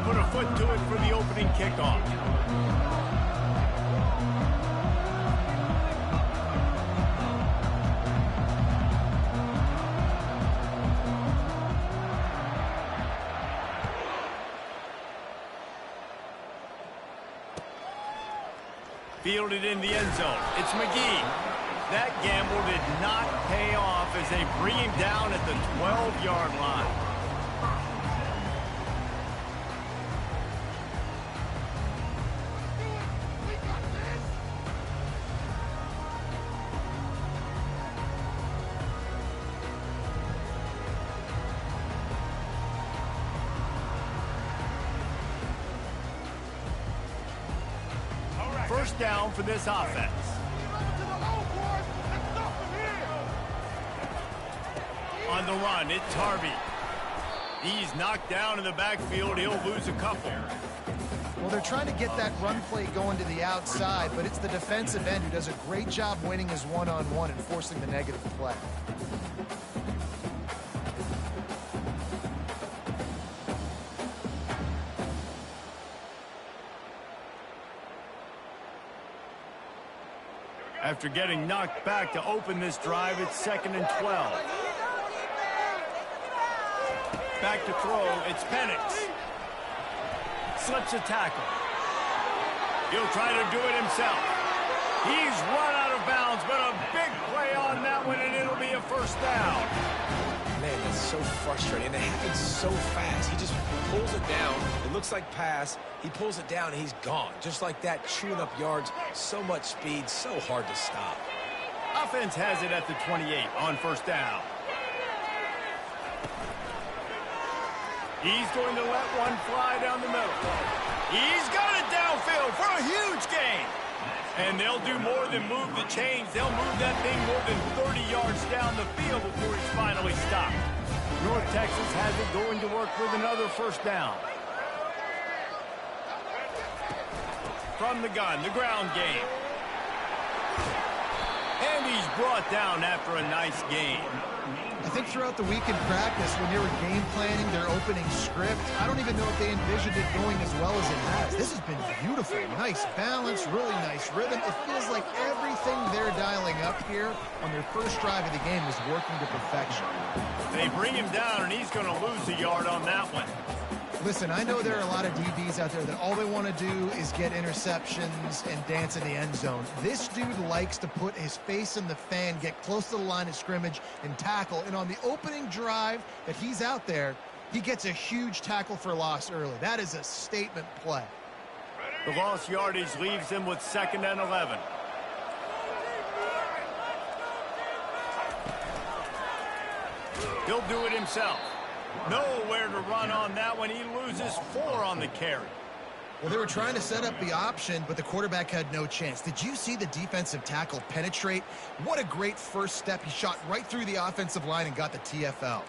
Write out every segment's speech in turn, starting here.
put a foot to it for the opening kickoff. Fielded in the end zone. It's McGee. That gamble did not pay off as they bring him down at the 12-yard line. First down for this offense. On the run, it's Harvey. He's knocked down in the backfield. He'll lose a couple. Well, they're trying to get that run play going to the outside, but it's the defensive end who does a great job winning his one-on-one and forcing the negative play. After getting knocked back to open this drive, it's 2nd and 12. Back to throw, it's Penix. Slips a tackle. He'll try to do it himself. He's run out of bounds, but a big play on that one, and it'll be a first down. Man, that's so frustrating. And it happens so fast. He just pulls it down. It looks like pass. He pulls it down, and he's gone. Just like that, chewing up yards. So much speed, so hard to stop. Offense has it at the 28 on first down. He's going to let one fly down the middle. He's got it downfield for a huge gain. And they'll do more than move the chains. They'll move that thing more than 30 yards down the field before he's finally stopped. North Texas has it going to work with another first down. From the gun, the ground game. And he's brought down after a nice gain. I think throughout the week in practice, when they were game planning their opening script, I don't even know if they envisioned it going as well as it has. This has been beautiful. Nice balance, really nice rhythm. It feels like everything they're dialing up here on their first drive of the game is working to perfection. They bring him down, and he's going to lose a yard on that one. Listen, I know there are a lot of DBs out there that all they want to do is get interceptions and dance in the end zone. This dude likes to put his face in the fan, get close to the line of scrimmage, and tackle. And on the opening drive that he's out there, he gets a huge tackle for loss early. That is a statement play. The lost yardage leaves him with 2nd and 11. He'll do it himself. Nowhere to run on that one. He loses 4 on the carry. Well, they were trying to set up the option, but the quarterback had no chance. Did you see the defensive tackle penetrate? What a great first step. He shot right through the offensive line and got the TFL.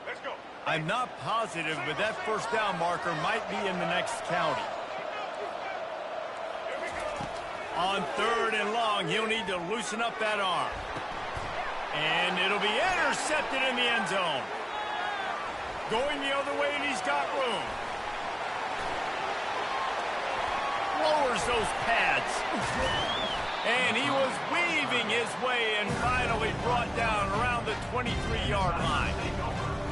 Let's go. I'm not positive, but that first down marker might be in the next county. On 3rd and long, he'll need to loosen up that arm. And it'll be intercepted in the end zone. Going the other way, and he's got room. Lowers those pads. And he was weaving his way and finally brought down around the 23-yard line.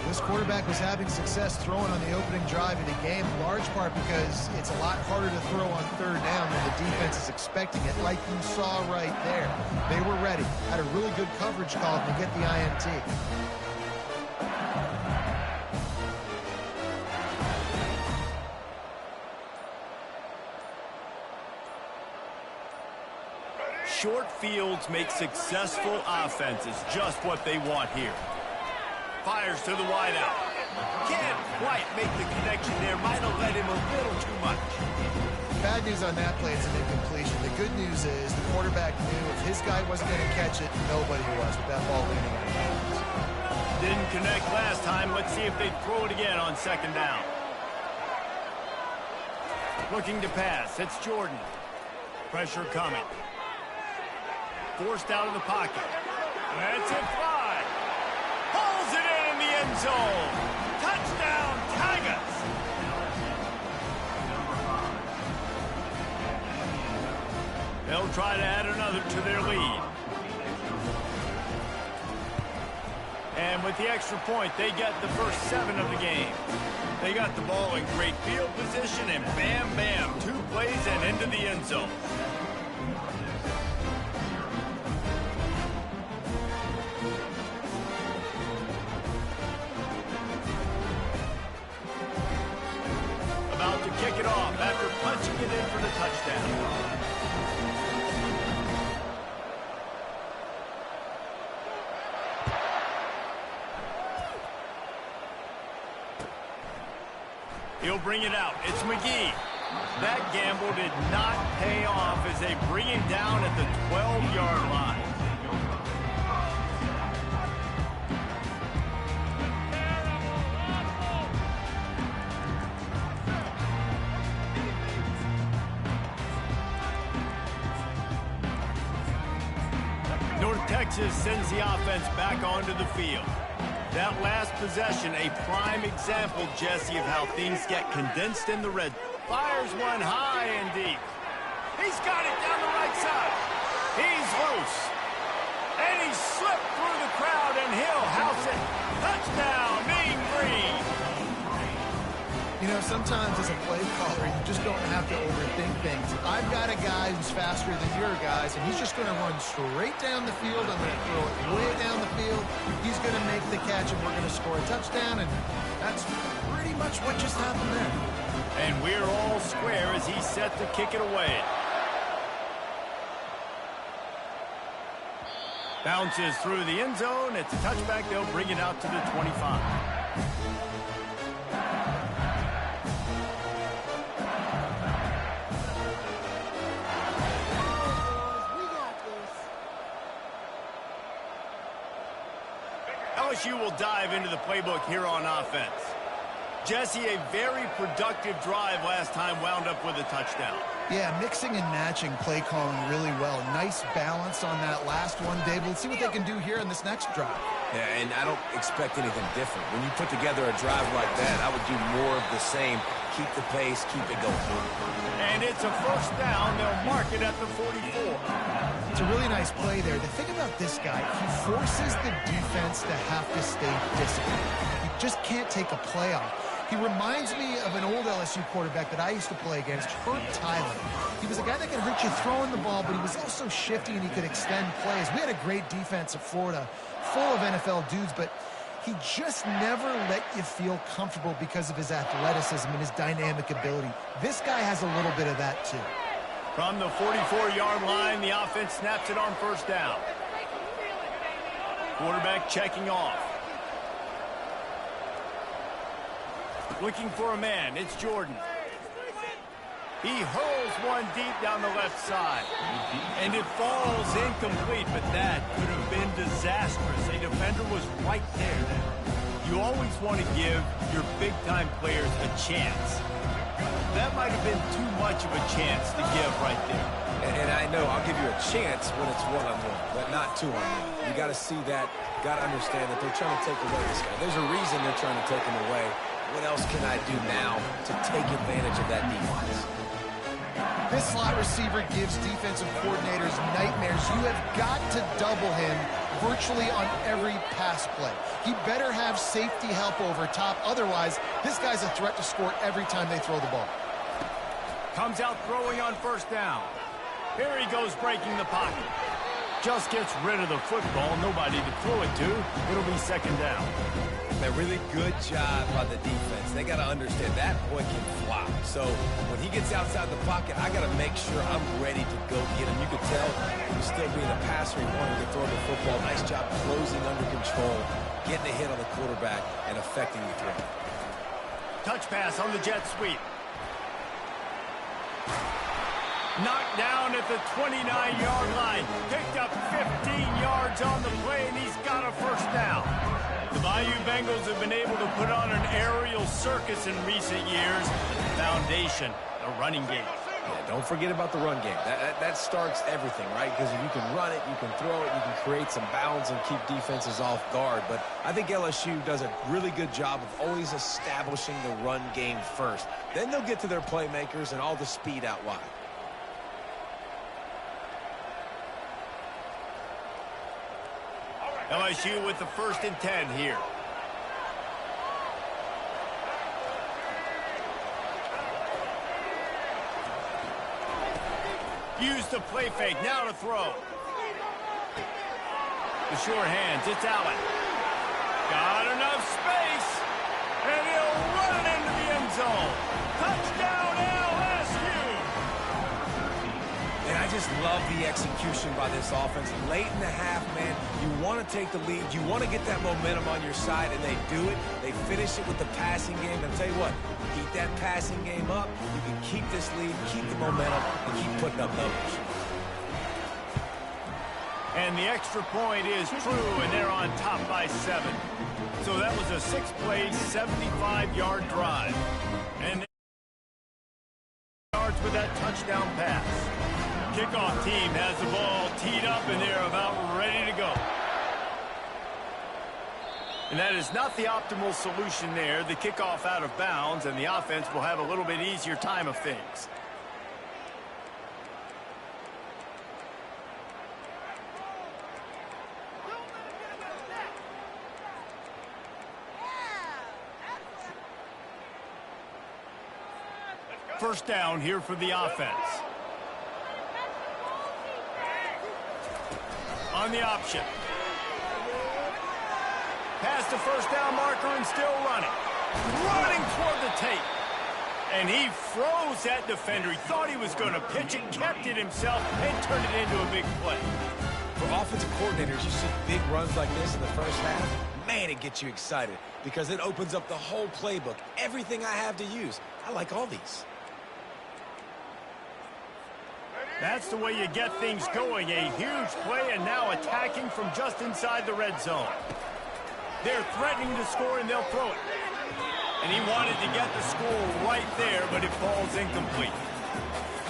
This quarterback was having success throwing on the opening drive of the game, in large part because it's a lot harder to throw on 3rd down when the defense is expecting it, like you saw right there. They were ready, had a really good coverage call to get the INT. Short fields make successful offenses just what they want here. Fires to the wideout. Can't quite make the connection there. Might have led him a little too much. Bad news on that play, it's an incompletion. The good news is the quarterback knew if his guy wasn't going to catch it, nobody was with that ball landing on bounds. Didn't connect last time. Let's see if they throw it again on 2nd down. Looking to pass. It's Jordan. Pressure coming. Forced out of the pocket. That's it, fly. Pulls it in the end zone. Touchdown, They'll try to add another to their lead. And with the extra point, they get the first 7 of the game. They got the ball in great field position, and bam, bam, 2 plays and into the end zone. About to kick it off after punching it in for the touchdown. He'll bring it out. It's McGee. That gamble did not pay off as they bring him down at the 12-yard line. North Texas sends the offense back onto the field. That last possession, a prime example, Jesse, of how things get condensed in the red. Fires one high and deep. He's got it down the right side. He's loose. And he slipped through the crowd, and he'll house it. Touchdown, Mean Green. You know, sometimes as a play caller, you just don't have to overthink things. I've got a guy who's faster than your guys, and he's just going to run straight down the field. I'm going to throw it way down the field. He's going to make the catch, and we're going to score a touchdown, and that's pretty much what just happened there. And we're all square as he's set to kick it away. Bounces through the end zone. It's a touchback. They'll bring it out to the 25. LSU will dive into the playbook here on offense. Jesse, a very productive drive last time, wound up with a touchdown. Yeah, mixing and matching play calling really well. Nice balance on that last one, Dave. We'll see what they can do here in this next drive. Yeah, and I don't expect anything different. When you put together a drive like that, I would do more of the same. Keep the pace, keep it going. And it's a first down. They'll mark it at the 44. It's a really nice play there. The thing about this guy, he forces the defense to have to stay disciplined. You just can't take a play off. He reminds me of an old LSU quarterback that I used to play against, Herb Tyler. He was a guy that could hurt you throwing the ball, but he was also shifty and he could extend plays. We had a great defense at Florida, full of NFL dudes, but he just never let you feel comfortable because of his athleticism and his dynamic ability. This guy has a little bit of that too. From the 44-yard line, the offense snaps it on first down. Quarterback checking off. Looking for a man. It's Jordan. He hurls one deep down the left side. And it falls incomplete, but that could have been disastrous. A defender was right there. You always want to give your big-time players a chance. That might have been too much of a chance to give right there. And I know I'll give you a chance when it's one-on-one, but not two-on-one. You got to see that, got to understand that they're trying to take away this guy. There's a reason they're trying to take him away. What else can I do now to take advantage of that defense? This slot receiver gives defensive coordinators nightmares. You have got to double him virtually on every pass play. He better have safety help over top. Otherwise, this guy's a threat to score every time they throw the ball. Comes out throwing on first down. Here he goes breaking the pocket. Just gets rid of the football. Nobody to throw it to. It'll be second down. A really good job by the defense. They got to understand that boy can fly. So when he gets outside the pocket, I got to make sure I'm ready to go get him. You could tell he's still being a passer. He wanted to throw the football. Nice job closing under control, getting a hit on the quarterback, and affecting the throw. Touch pass on the jet sweep. Knocked down at the 29-yard line. Picked up 15 yards on the play, and he's got a first down. The Bayou Bengals have been able to put on an aerial circus in recent years. Foundation, the running game. Yeah, don't forget about the run game. That starts everything, right? Because if you can run it, you can throw it, you can create some bounds and keep defenses off guard. But I think LSU does a really good job of always establishing the run game first. Then they'll get to their playmakers and all the speed out wide. LSU with the 1st and 10 here. Use the play fake, now to throw. The short hands, it's Allen. Got enough space, and he'll run it into the end zone. Touchdown, LSU! And I just love the execution by this offense. Late in the half, man, you want to take the lead. You want to get that momentum on your side, and they do it. They finish it with the passing game. And I'll tell you what, keep that passing game up. You can keep this lead, keep the momentum, and keep putting up numbers. And the extra point is true, and they're on top by 7. So that was a 6-play, 75-yard drive. And starts with that touchdown pass. Kickoff team has the ball teed up, and they're about ready to go. And that is not the optimal solution there. The kickoff out of bounds, and the offense will have a little bit easier time of things. First down here for the offense. On the option. Past the first down marker and still running. Running toward the tape. And he froze that defender. He thought he was going to pitch it, kept it himself, and turned it into a big play. For offensive coordinators, you see big runs like this in the first half. Man, it gets you excited because it opens up the whole playbook. Everything I have to use. I like all these. That's the way you get things going. A huge play, and now attacking from just inside the red zone. They're threatening to score, and they'll throw it. And he wanted to get the score right there, but it falls incomplete.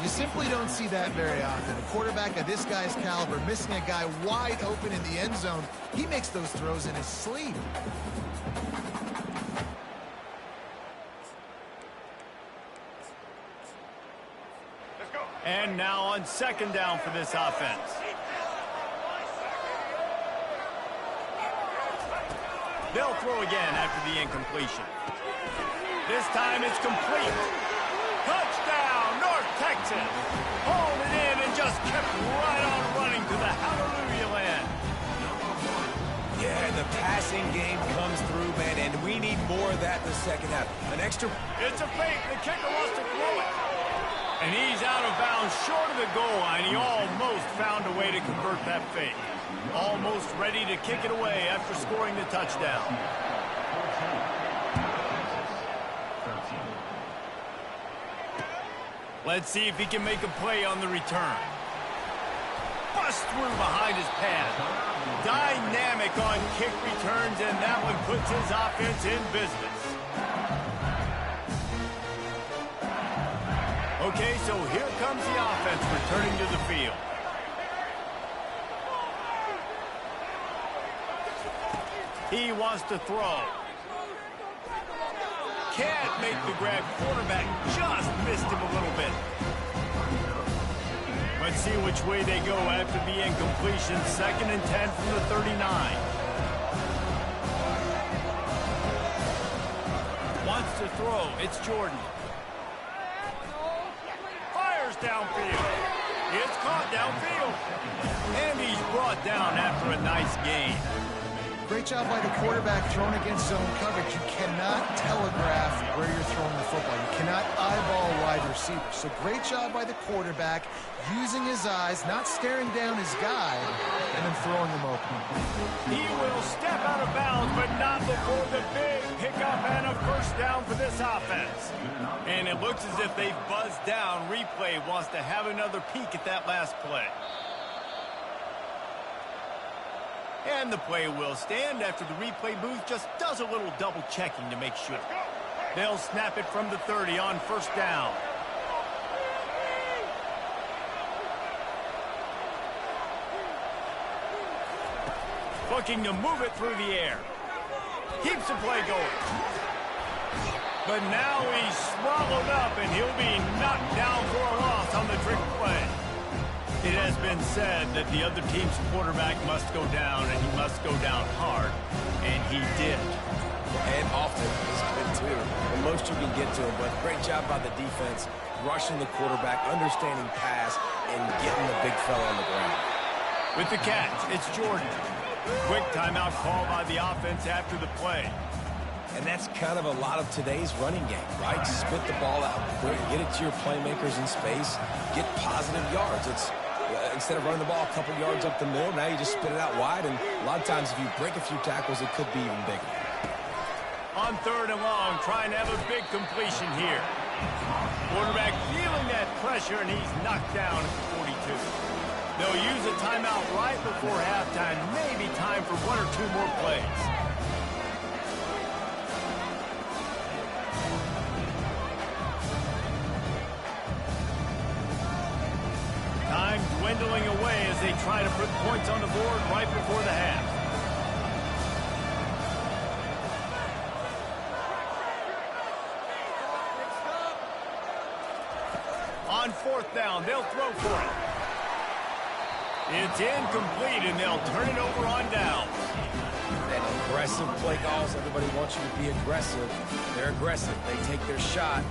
You simply don't see that very often. A quarterback of this guy's caliber missing a guy wide open in the end zone. He makes those throws in his sleep. And now on second down for this offense. They'll throw again after the incompletion. This time it's complete. Touchdown, North Texas. Hauled it in and just kept right on running to the hallelujah land. Yeah, the passing game comes through, man, and we need more of that in the second half. An extra... It's a fake. The kicker wants to throw it. And he's out of bounds short of the goal line. He almost found a way to convert that fake. Almost ready to kick it away after scoring the touchdown. Let's see if he can make a play on the return. Bust through behind his pad. Dynamic on kick returns, and that one puts his offense in business. Okay, so here comes the offense returning to the field. He wants to throw. Can't make the grab. Quarterback just missed him a little bit. Let's see which way they go after the incompletion. 2nd and 10 from the 39. Wants to throw. It's Jordan. Fires downfield. It's caught downfield. And he's brought down after a nice gain. Great job by the quarterback throwing against zone coverage. You cannot telegraph where you're throwing the football. You cannot eyeball wide receivers. So great job by the quarterback using his eyes, not staring down his guy, and then throwing him open. He will step out of bounds, but not before the big pickup and a first down for this offense. And it looks as if they've buzzed down. Replay wants to have another peek at that last play. And the play will stand after the replay booth just does a little double checking to make sure. They'll snap it from the 30 on first down. Looking to move it through the air. Keeps the play going. But now he's swallowed up, and he'll be knocked down for a loss on the trick play. It has been said that the other team's quarterback must go down, and he must go down hard, and he did. And often is good, too. The most you can get to him, but great job by the defense, rushing the quarterback, understanding pass, and getting the big fella on the ground. With the catch, it's Jordan. Quick timeout call by the offense after the play. And that's kind of a lot of today's running game, right? Spit the ball out quick, get it to your playmakers in space, get positive yards. It's instead of running the ball a couple yards up the middle, now you just spit it out wide, and a lot of times if you break a few tackles, it could be even bigger. On 3rd and long, trying to have a big completion here. Quarterback feeling that pressure, and he's knocked down at the 42. They'll use a timeout right before halftime, maybe time for 1 or 2 more plays. Time dwindling away as they try to put points on the board right before the half. On 4th down, they'll throw for it. It's incomplete, and they'll turn it over on down. And aggressive play calls. Everybody wants you to be aggressive. They're aggressive. They take their shot.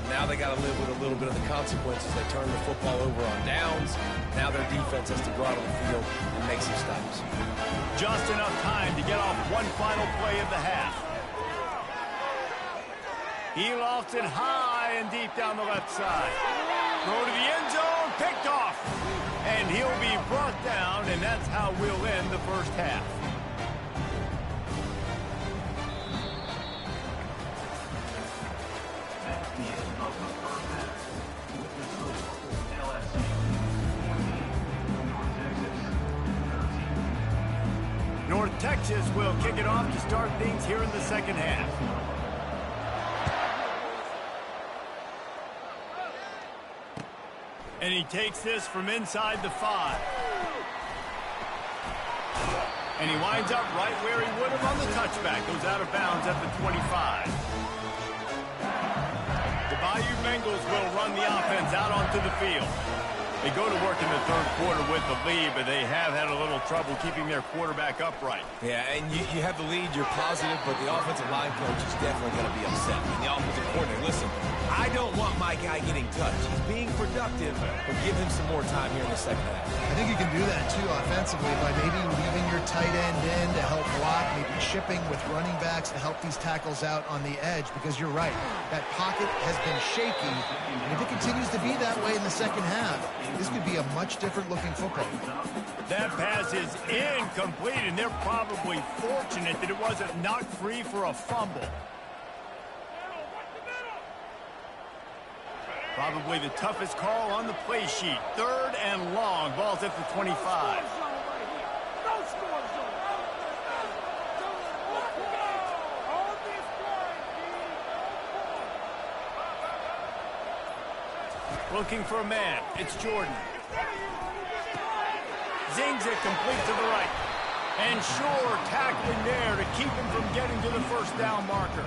Now they got to live with a little bit of the consequences. They turn the football over on downs. Now their defense has to go out on the field and make some stops. Just enough time to get off one final play of the half. He lofts it high and deep down the left side. Throw to the end zone, picked off. And he'll be brought down, and that's how we'll end the first half. North Texas will kick it off to start things here in the second half. And he takes this from inside the 5. And he winds up right where he would have on the touchback. Goes out of bounds at the 25. The Bayou Bengals will run the offense out onto the field. They go to work in the 3rd quarter with the lead, but they have had a little trouble keeping their quarterback upright. Yeah, and you have the lead, you're positive, but the offensive line coach is definitely going to be upset. And the offensive coordinator, listen, I don't want my guy getting touched. He's being productive, but give him some more time here in the second half. I think you can do that, too, offensively, by maybe leaving your tight end in to help block, maybe chipping with running backs to help these tackles out on the edge, because you're right. That pocket has been shaky, and if it continues to be that way in the second half, this could be a much different-looking football. That pass is incomplete, and they're probably fortunate that it wasn't knocked free for a fumble. Probably the toughest call on the play sheet. 3rd and long. Ball's at the 25. Looking for a man. It's Jordan. Zings it complete to the right. And Shore tackling there to keep him from getting to the first down marker.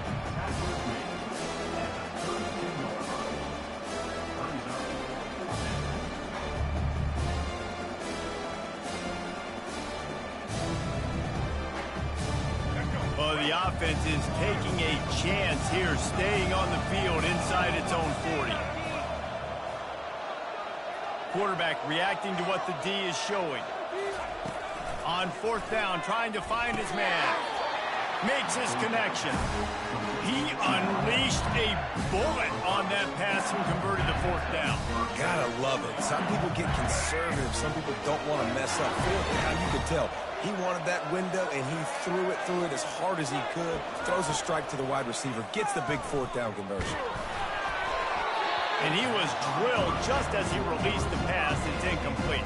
Well, the offense is taking a chance here, staying on the field inside its own 40. Quarterback reacting to what the D is showing. On 4th down, trying to find his man. Makes his connection. He unleashed a bullet on that pass and converted to 4th down. Gotta love it. Some people get conservative. Some people don't want to mess up. 4th down, you could tell. He wanted that window, and he threw it as hard as he could. Throws a strike to the wide receiver. Gets the big 4th down conversion. And he was drilled just as he released the pass. It's incomplete.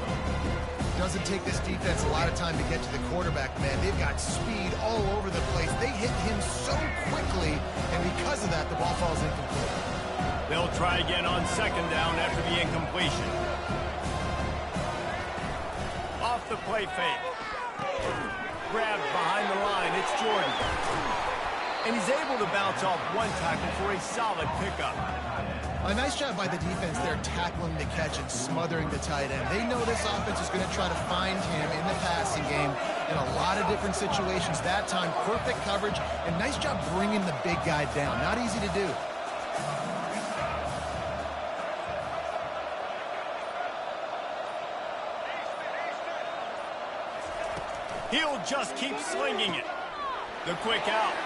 Doesn't take this defense a lot of time to get to the quarterback, man. They've got speed all over the place. They hit him so quickly, and because of that, the ball falls incomplete. They'll try again on 2nd down after the incompletion. Off the play fake. Grabbed behind the line. It's Jordan. And he's able to bounce off one tackle for a solid pickup. A nice job by the defense there, tackling the catch and smothering the tight end. They know this offense is going to try to find him in the passing game in a lot of different situations. That time, perfect coverage, and nice job bringing the big guy down. Not easy to do. He'll just keep slinging it. The quick out.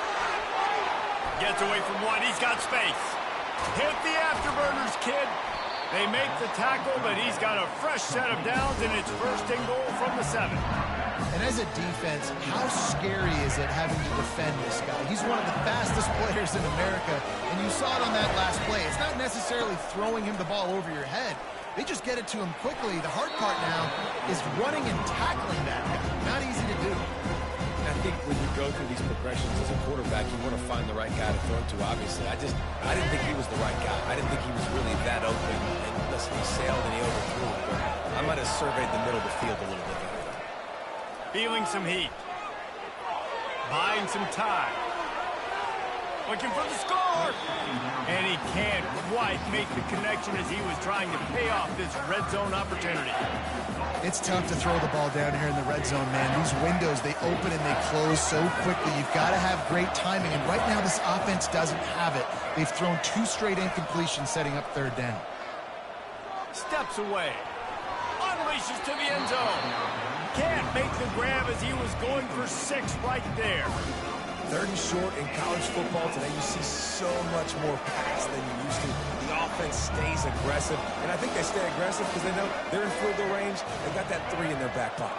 Gets away from one. He's got space. Hit the afterburners, kid. They make the tackle, but he's got a fresh set of downs, and it's first and goal from the 7. And as a defense, how scary is it having to defend this guy? He's one of the fastest players in America, and you saw it on that last play. It's not necessarily throwing him the ball over your head. They just get it to him quickly. The hard part now is running and tackling that guy. Not easy to do. I think when you go through these progressions as a quarterback, you want to find the right guy to throw to, obviously. I didn't think he was the right guy. I didn't think he was really that open. And listen, he sailed and he overthrew it, but I might have surveyed the middle of the field a little bit better. Feeling some heat. Buying some time. Looking for the score. And he can't quite make the connection as he was trying to pay off this red zone opportunity. It's tough to throw the ball down here in the red zone, man. These windows, they open and they close so quickly. You've got to have great timing, and right now this offense doesn't have it. They've thrown 2 straight incompletions setting up 3rd down. Steps away. Unleashes to the end zone. Can't make the grab as he was going for 6 right there. 3rd and short in college football today, you see so much more pass than you used to. The offense stays aggressive, and I think they stay aggressive because they know they're in field goal range. They got that 3 in their back pocket.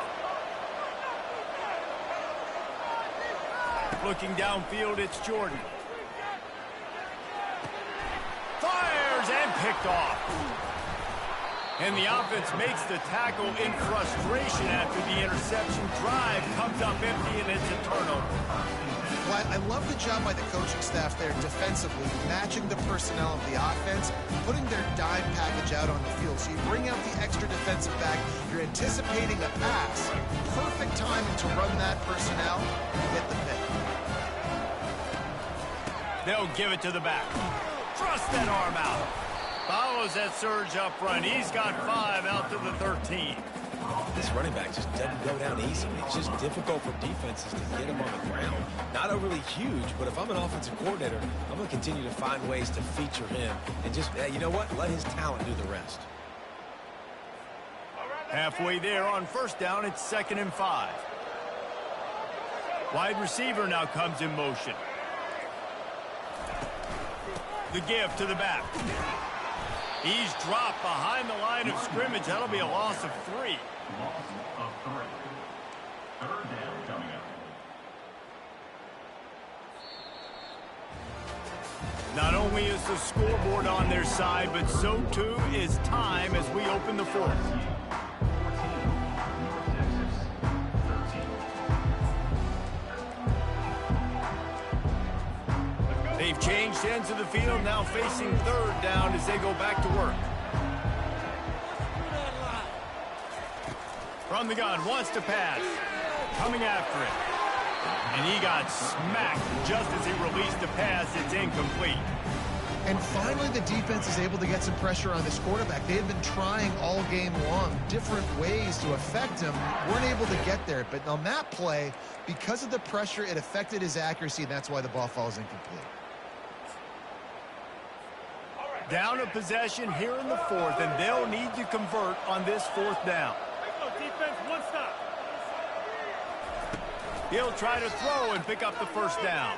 Looking downfield, it's Jordan. Fires and picked off. And the offense makes the tackle in frustration after the interception. Drive comes up empty, and it's a turnover. Well, I love the job by the coaching staff there defensively, matching the personnel of the offense, putting their dime package out on the field. So you bring out the extra defensive back, you're anticipating a pass. Perfect timing to run that personnel and get the pick. They'll give it to the back. Thrust that arm out. Follows that surge up front. He's got 5 out to the 13. This running back just doesn't go down easily. It's just difficult for defenses to get him on the ground. Not overly huge, but if I'm an offensive coordinator, I'm going to continue to find ways to feature him and just, you know what, let his talent do the rest. Halfway there on 1st down, it's 2nd and 5. Wide receiver now comes in motion. The give to the back. He's dropped behind the line of scrimmage. That'll be a loss of 3. Not only is the scoreboard on their side, but so too is time as we open the 4th. They've changed ends of the field, now facing 3rd down as they go back to work. From the gun, wants to pass. Coming after it. And he got smacked just as he released the pass. It's incomplete. And finally, the defense is able to get some pressure on this quarterback. They have been trying all game long different ways to affect him. Weren't able to get there. But on that play, because of the pressure, it affected his accuracy, and that's why the ball falls incomplete. Down a possession here in the 4th, and they'll need to convert on this 4th down. Defense, 1 stop. He'll try to throw and pick up the 1st down.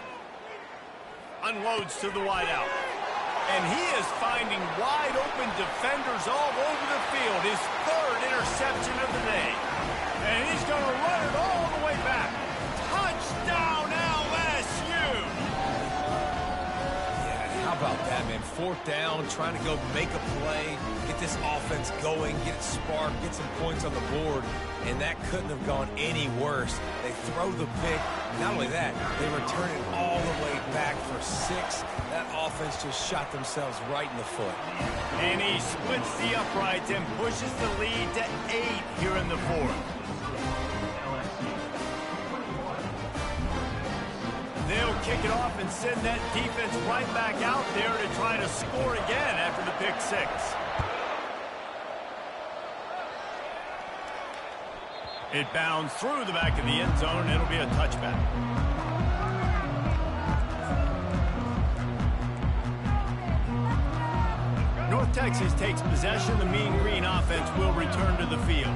Unloads to the wideout. And he is finding wide open defenders all over the field. His 3rd interception of the day. And he's going to run it all the way back. Touchdown LSU! Yeah, how about that, man? 4th down, trying to go make a play, get this offense going, get it sparked, get some points on the board. And that couldn't have gone any worse. They throw the pick. Not only that, they return it all the way back for 6. That offense just shot themselves right in the foot. And he splits the uprights and pushes the lead to 8 here in the 4th. They'll kick it off and send that defense right back out there to try to score again after the pick. pick six. It bounds through the back of the end zone. It'll be a touchback. North Texas takes possession. The Mean Green offense will return to the field.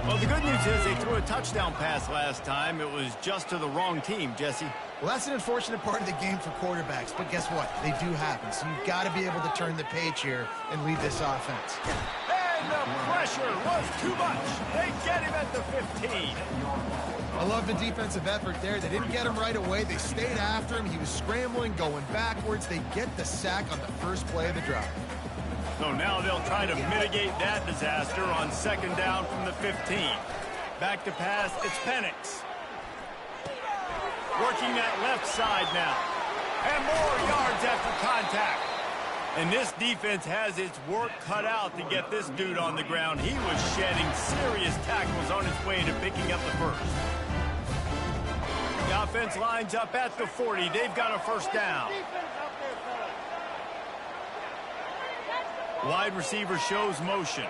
Well, the good news is they threw a touchdown pass last time. It was just to the wrong team, Jesse. Well, that's an unfortunate part of the game for quarterbacks, but guess what? They do happen, so you've got to be able to turn the page here and lead this offense. And the pressure was too much. They get him at the 15. I love the defensive effort there. They didn't get him right away. They stayed after him. He was scrambling, going backwards. They get the sack on the first play of the drive. So now they'll try to mitigate that disaster on second down from the 15. Back to pass, it's Penix. Working that left side now. And more yards after contact. And this defense has its work cut out to get this dude on the ground. He was shedding serious tackles on his way to picking up the first. The offense lines up at the 40. They've got a first down. Wide receiver shows motion.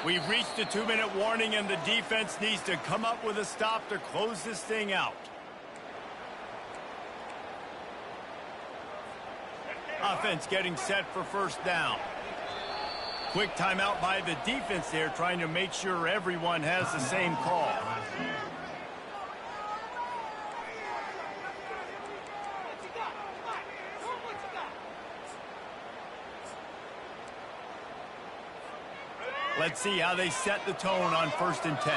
We've reached the 2-minute warning, and the defense needs to come up with a stop to close this thing out. Offense getting set for first down. Quick timeout by the defense there, trying to make sure everyone has the same call. Let's see how they set the tone on 1st and 10.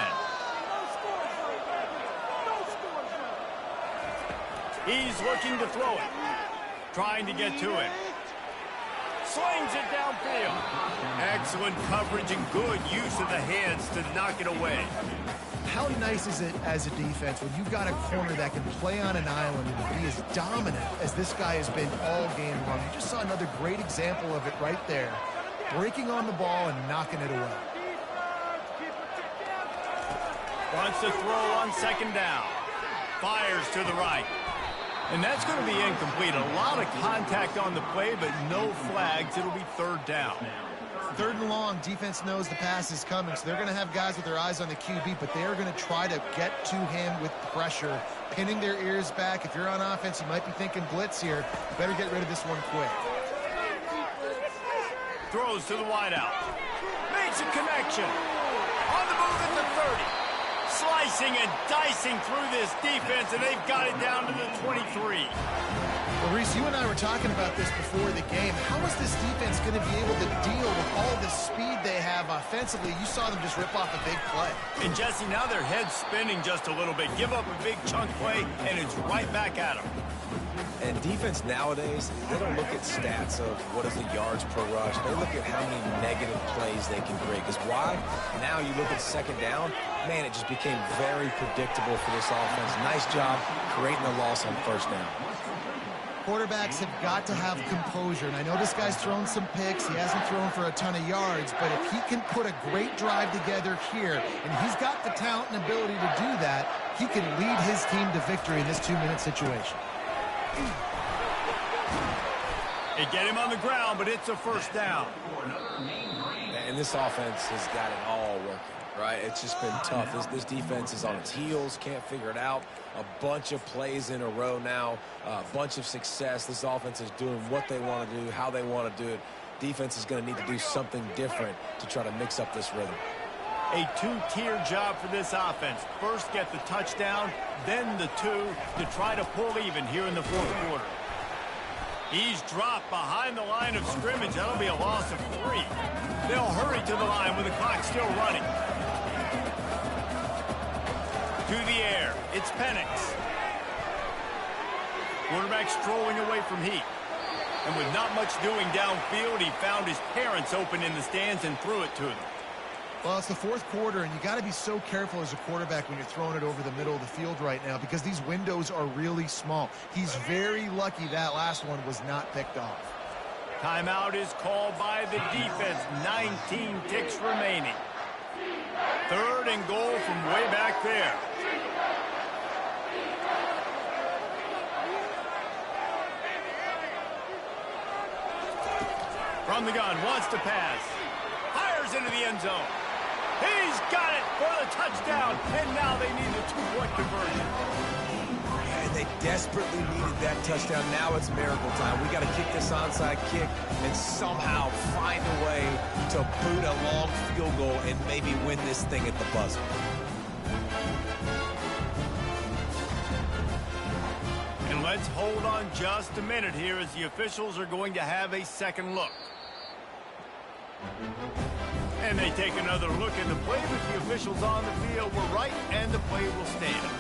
He's looking to throw it. Trying to get to it. Slings it downfield. Excellent coverage and good use of the hands to knock it away. How nice is it as a defense when you've got a corner that can play on an island and be as dominant as this guy has been all game long? You just saw another great example of it right there. Breaking on the ball and knocking it away. Wants to throw on second down. Fires to the right. And that's going to be incomplete. A lot of contact on the play, but no flags. It'll be third down. Third and long, defense knows the pass is coming, so they're going to have guys with their eyes on the QB, but they are going to try to get to him with pressure, pinning their ears back. If you're on offense, you might be thinking blitz here. Better get rid of this one quick. Throws to the wideout. Makes a connection. On the move at the 30. Slicing and dicing through this defense, and they've got it down to the 23. Well, Reese, you and I were talking about this before the game. How is this defense going to be able to deal with all the speed they have offensively? You saw them just rip off a big play. And, Jesse, now their head's spinning just a little bit. Give up a big chunk play, and it's right back at them. And defense nowadays, they don't look at stats of what is the yards per rush. They look at how many negative plays they can create. Because why? Now you look at second down, man, it just became very predictable for this offense. Nice job creating a loss on first down. Quarterbacks have got to have composure, and I know this guy's thrown some picks. He hasn't thrown for a ton of yards, but if he can put a great drive together here, and he's got the talent and ability to do that, he can lead his team to victory in this 2-minute situation. They get him on the ground, but it's a first down. And this offense has got it all working, right? It's just been tough. This defense is on its heels, can't figure it out. A bunch of plays in a row now, a bunch of success. This offense is doing what they want to do, how they want to do it. Defense is going to need to do something different to try to mix up this rhythm. A two-tier job for this offense. First, get the touchdown, then the two to try to pull even here in the fourth quarter. He's dropped behind the line of scrimmage. That'll be a loss of 3. They'll hurry to the line with the clock still running. To the air, it's Penix. Quarterback strolling away from heat. And with not much doing downfield, he found his parents open in the stands and threw it to them. Well, it's the fourth quarter, and you got to be so careful as a quarterback when you're throwing it over the middle of the field right now because these windows are really small. He's very lucky that last one was not picked off. Timeout is called by the defense. 19 ticks remaining. Third and goal from way back there. From the gun, wants to pass. Fires into the end zone. He's got it for the touchdown, and now they need a two-point conversion. And they desperately needed that touchdown. Now it's miracle time. We got to kick this onside kick and somehow find a way to boot a long field goal and maybe win this thing at the buzzer. And let's hold on just a minute here as the officials are going to have a second look. And they take another look at the play, but the officials on the field were right, and the play will stand.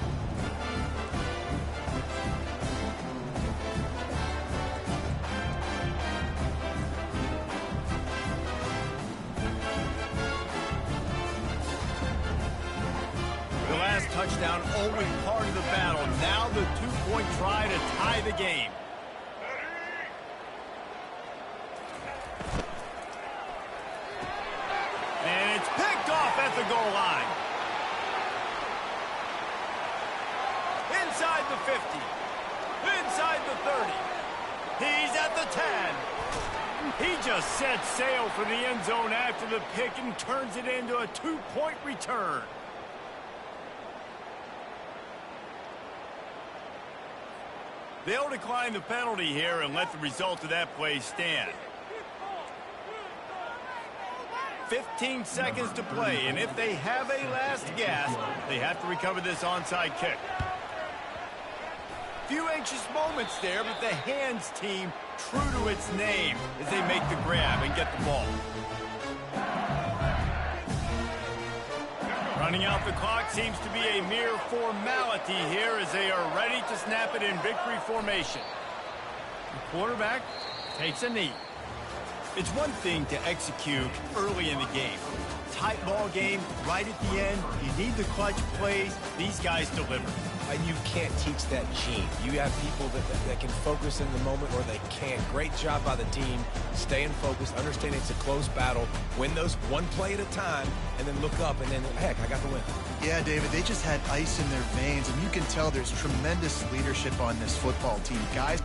The last touchdown only part of the battle. Now the two-point try to tie the game. And it's picked off at the goal line. Inside the 50. Inside the 30. He's at the 10. He just set sail for the end zone after the pick and turns it into a two-point return. They'll decline the penalty here and let the result of that play stand. 15 seconds to play, and if they have a last gasp, they have to recover this onside kick. Few anxious moments there, but the hands team true to its name as they make the grab and get the ball. Running out the clock seems to be a mere formality here as they are ready to snap it in victory formation. The quarterback takes a knee. It's one thing to execute early in the game. Tight ball game, right at the end, you need the clutch plays. These guys deliver. And you can't teach that gene. You have people that can focus in the moment or they can't. Great job by the team, staying focused, understanding it's a close battle, win those one play at a time, and then look up and then, heck, I got the win. Yeah, David, they just had ice in their veins, and you can tell there's tremendous leadership on this football team. Guys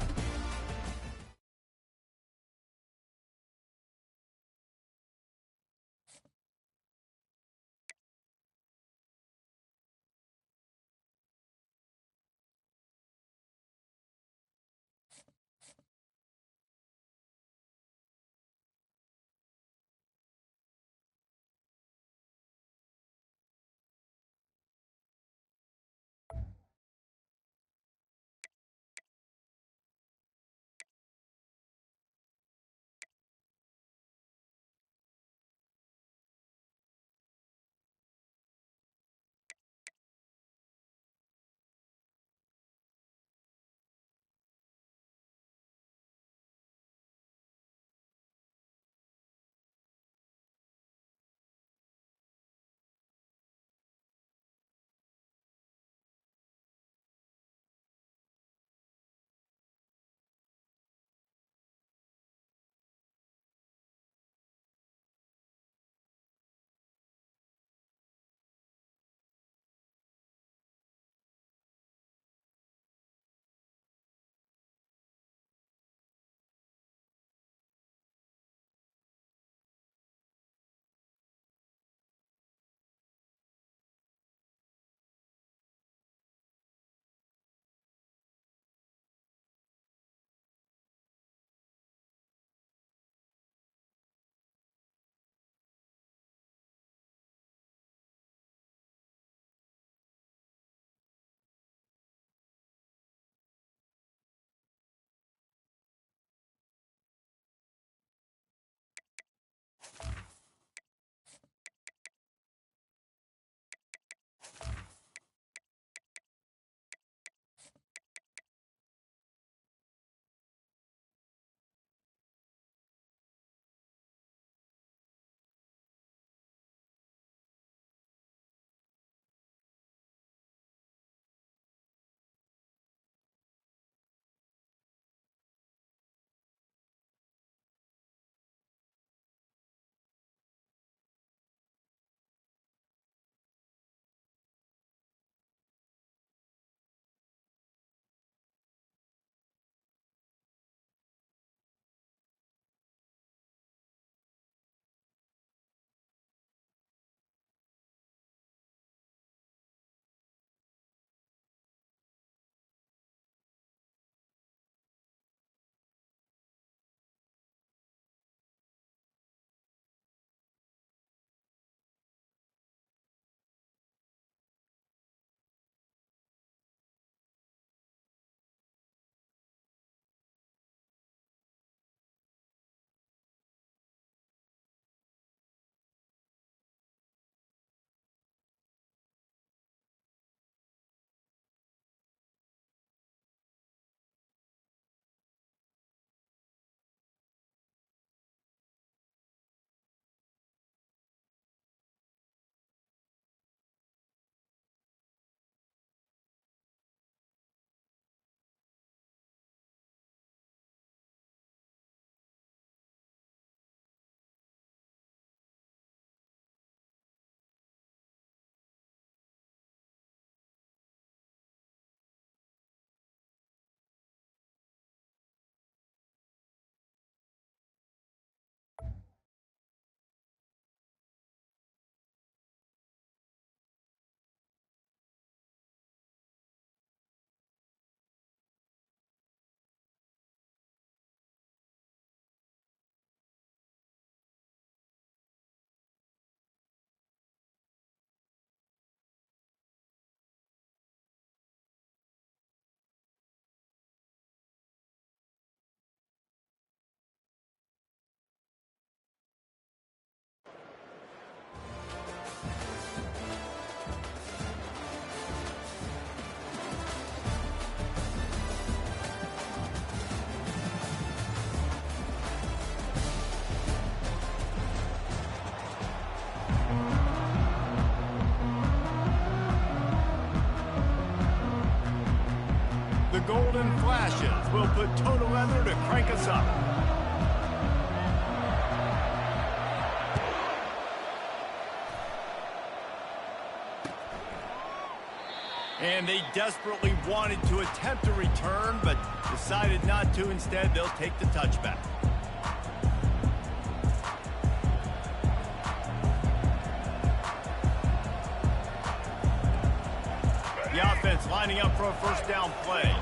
flashes will put total leather to crank us up. And they desperately wanted to attempt a return, but decided not to. Instead, they'll take the touchback. The offense lining up for a first down play.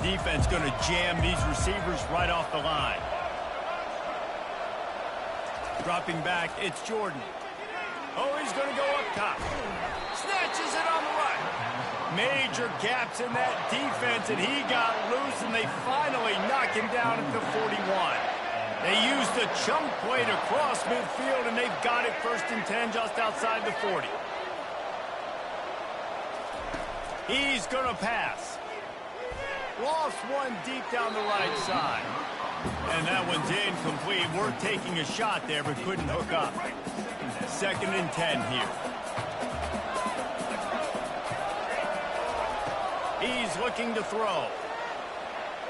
Defense going to jam these receivers right off the line. Dropping back, it's Jordan. Oh, he's going to go up top. Snatches it on the right. Major gaps in that defense, and he got loose, and they finally knock him down at the 41. They used a chunk play to cross midfield, and they've got it 1st and 10 just outside the 40. He's going to pass. Lost one deep down the right side. And that one's incomplete. We're taking a shot there, but couldn't hook up. 2nd and 10 here. He's looking to throw.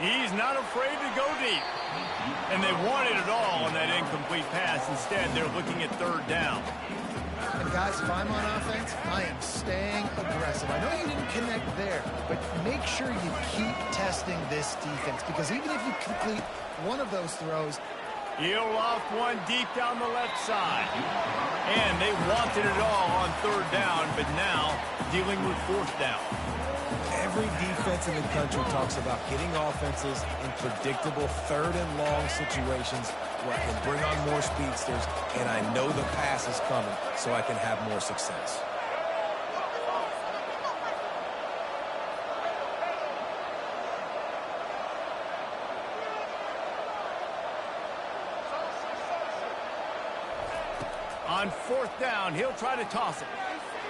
He's not afraid to go deep. And they wanted it all on that incomplete pass. Instead, they're looking at 3rd down. And guys, if I'm on offense, I am staying aggressive. I know you didn't connect there, but make sure you keep testing this defense, because even if you complete one of those throws, he'll loft one deep down the left side. And they wanted it all on 3rd down, but now dealing with 4th down. Every defense in the country talks about getting offenses in predictable 3rd and long situations where I can bring on more speedsters and I know the pass is coming so I can have more success. On 4th down, he'll try to toss it.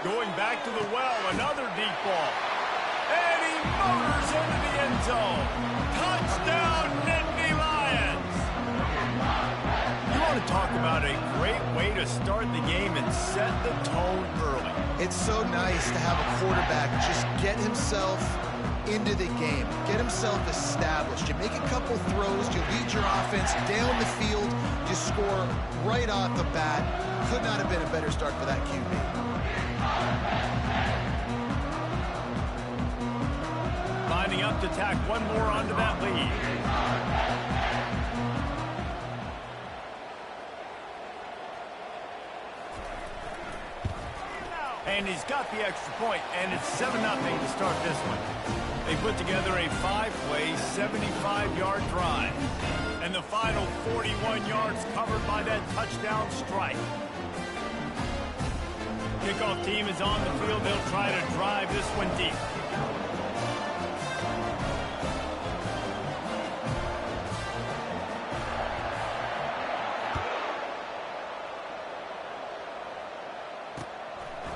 Going back to the well, another deep ball. And he motors into the end zone. Touchdown, Nittany Lions. You want to talk about a great way to start the game and set the tone early. it's so nice to have a quarterback just get himself into the game, get himself established. You make a couple throws, you lead your offense down the field, you score right off the bat. Could not have been a better start for that QB. Lining up to tack one more onto that lead. And he's got the extra point, and it's 7-0 to start this one. They put together a 5-play, 75-yard drive. And the final 41 yards covered by that touchdown strike. Kickoff team is on the field. They'll try to drive this one deep.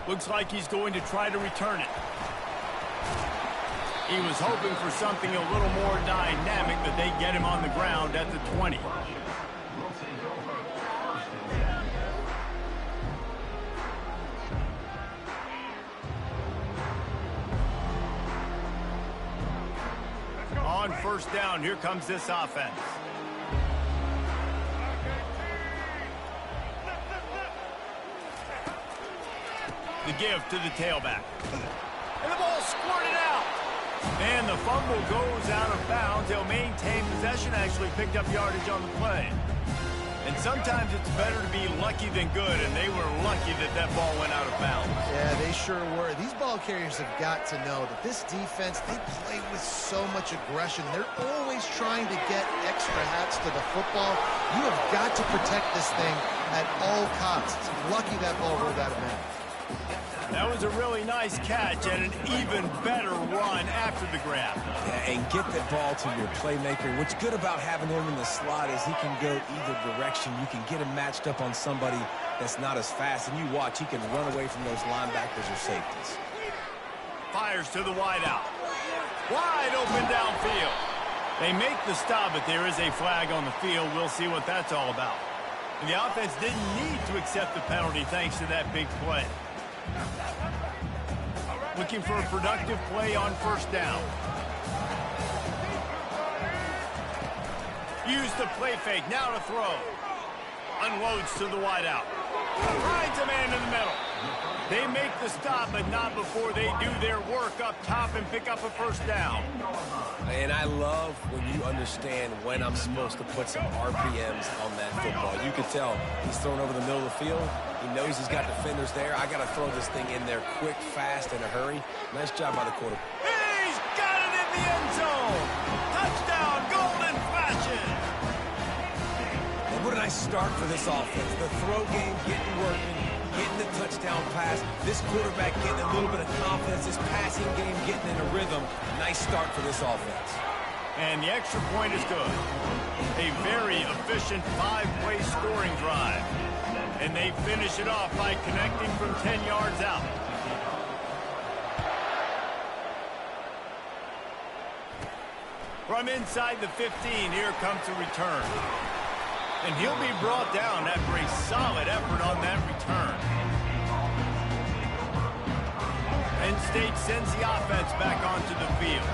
Looks like he's going to try to return it. He was hoping for something a little more dynamic, but they get him on the ground at the 20. On first down, here comes this offense. The give to the tailback. And the ball squirted out. And the fumble goes out of bounds. They'll maintain possession, actually picked up yardage on the play. And sometimes it's better to be lucky than good, and they were lucky that that ball went out of bounds. Yeah, they sure were. These ball carriers have got to know that this defense, they play with so much aggression. They're always trying to get extra hats to the football. You have got to protect this thing at all costs. Lucky that ball rolled out of bounds. That was a really nice catch and an even better run after the grab. Yeah, and get that ball to your playmaker. What's good about having him in the slot is he can go either direction. You can get him matched up on somebody that's not as fast, and you watch, he can run away from those linebackers or safeties. Fires to the wideout. Wide open downfield. They make the stop, but there is a flag on the field. We'll see what that's all about. And the offense didn't need to accept the penalty thanks to that big play. Looking for a productive play on first down. Use the play fake, now to throw. Unloads to the wideout. Finds a man in the middle. They make the stop, but not before they do their work up top and pick up a first down. And I love when you understand when I'm supposed to put some RPMs on that football. You can tell he's thrown over the middle of the field. He knows he's got defenders there. I got to throw this thing in there quick, fast, in a hurry. Nice job by the quarterback. He's got it in the end zone. Touchdown, golden fashion. And what a nice start for this offense. The throw game getting working, getting the touchdown pass. This quarterback getting a little bit of confidence. This passing game getting in a rhythm. Nice start for this offense. And the extra point is good. A very efficient 5-play scoring drive. And they finish it off by connecting from 10 yards out. From inside the 15, here comes a return. And he'll be brought down after a solid effort on that return. Penn State sends the offense back onto the field.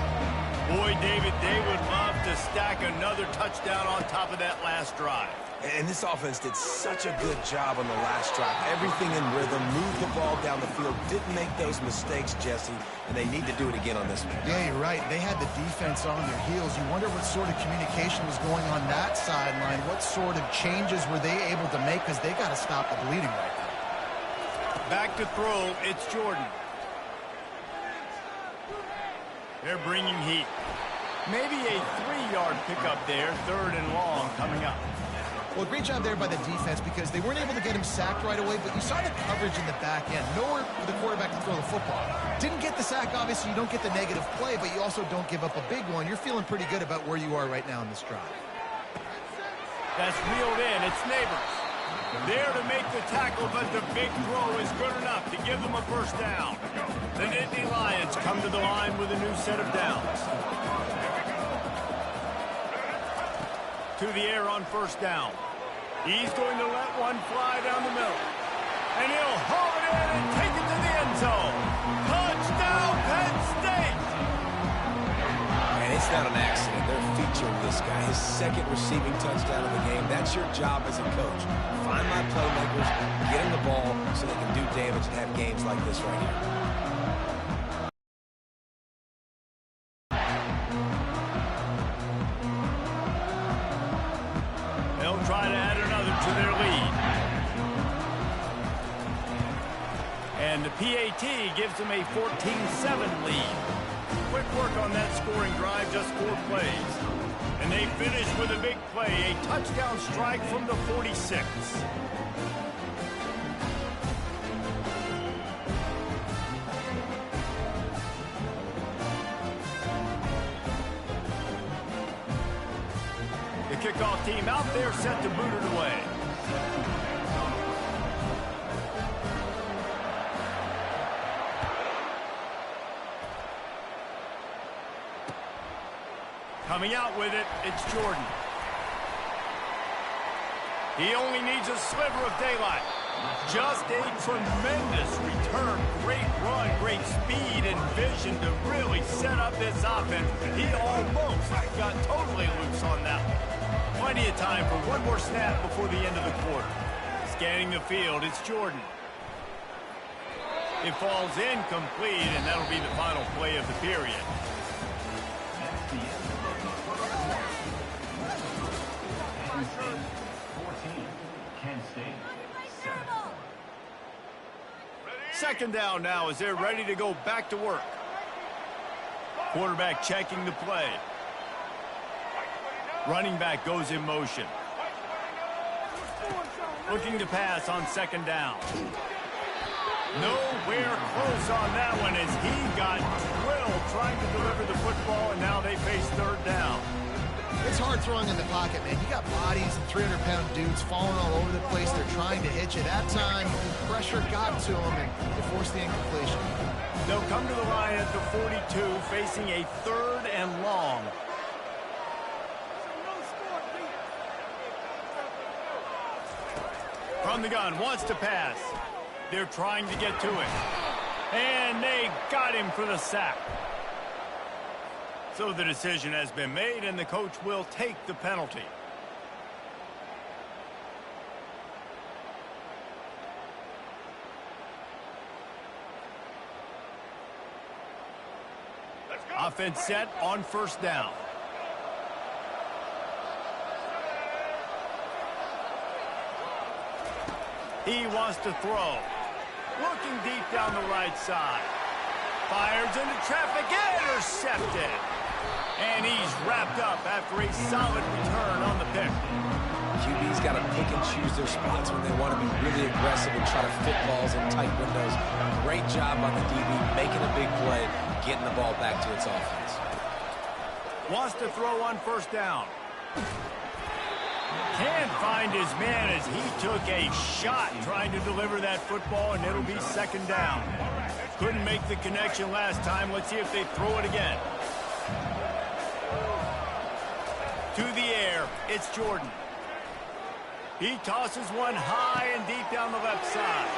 Boy, David, they would love to stack another touchdown on top of that last drive. And this offense did such a good job on the last drive. Everything in rhythm, moved the ball down the field, didn't make those mistakes, Jesse, and they need to do it again on this one. Yeah, you're right. They had the defense on their heels. You wonder what sort of communication was going on that sideline. What sort of changes were they able to make, because they got to stop the bleeding right now. Back to throw, it's Jordan. They're bringing heat. Maybe a 3-yard pickup there, 3rd and long coming up. Well, great job there by the defense, because they weren't able to get him sacked right away, but you saw the coverage in the back end. Nowhere for the quarterback to throw the football. Didn't get the sack, obviously. You don't get the negative play, but you also don't give up a big one. You're feeling pretty good about where you are right now in this drive. That's reeled in. It's Neighbors. There to make the tackle, but the big throw is good enough to give them a first down. The Nittany Lions come to the line with a new set of downs. To the air on first down. He's going to let one fly down the middle. And he'll haul it in and take it to the end zone. Touchdown, Penn State! And it's not an accident. They're featuring this guy. His 2nd receiving touchdown of the game. That's your job as a coach. Find my playmakers, get them the ball so they can do damage and have games like this right here. They'll try to add another to their lead. And the PAT gives them a 14-7 lead. Quick work on that scoring drive, just 4 plays. And they finish with a big play, a touchdown strike from the 46. The kickoff team out there set to boot it away. Coming out with it, it's Jordan. He only needs a sliver of daylight. Just a tremendous return. Great run, great speed and vision to really set up this offense. He almost got totally loose on that one. Plenty of time for one more snap before the end of the quarter. Scanning the field, it's Jordan. It falls incomplete, and that'll be the final play of the period. Second down now as they're ready to go back to work. Quarterback checking the play. Running back goes in motion. Looking to pass on second down. Nowhere close on that one as he got drilled trying to deliver the football, and now they face third down. It's hard throwing in the pocket, man. You got bodies and 300-pound dudes falling all over the place. They're trying to hit you. That time, pressure got to them, and they forced the incompletion. They'll come to the line at the 42, facing a 3rd and long. From the gun, wants to pass. They're trying to get to it. And they got him for the sack. So the decision has been made, and the coach will take the penalty. Offense set on first down. He wants to throw. Looking deep down the right side. Fires into traffic, intercepted. And he's wrapped up after a solid return on the pick. QB's got to pick and choose their spots when they want to be really aggressive and try to fit balls in tight windows. Great job on the DB, making a big play, getting the ball back to its offense. Wants to throw on first down. Can't find his man as he took a shot trying to deliver that football, and it'll be second down. Couldn't make the connection last time. Let's see if they throw it again. To the air, it's Jordan. He tosses one high and deep down the left side.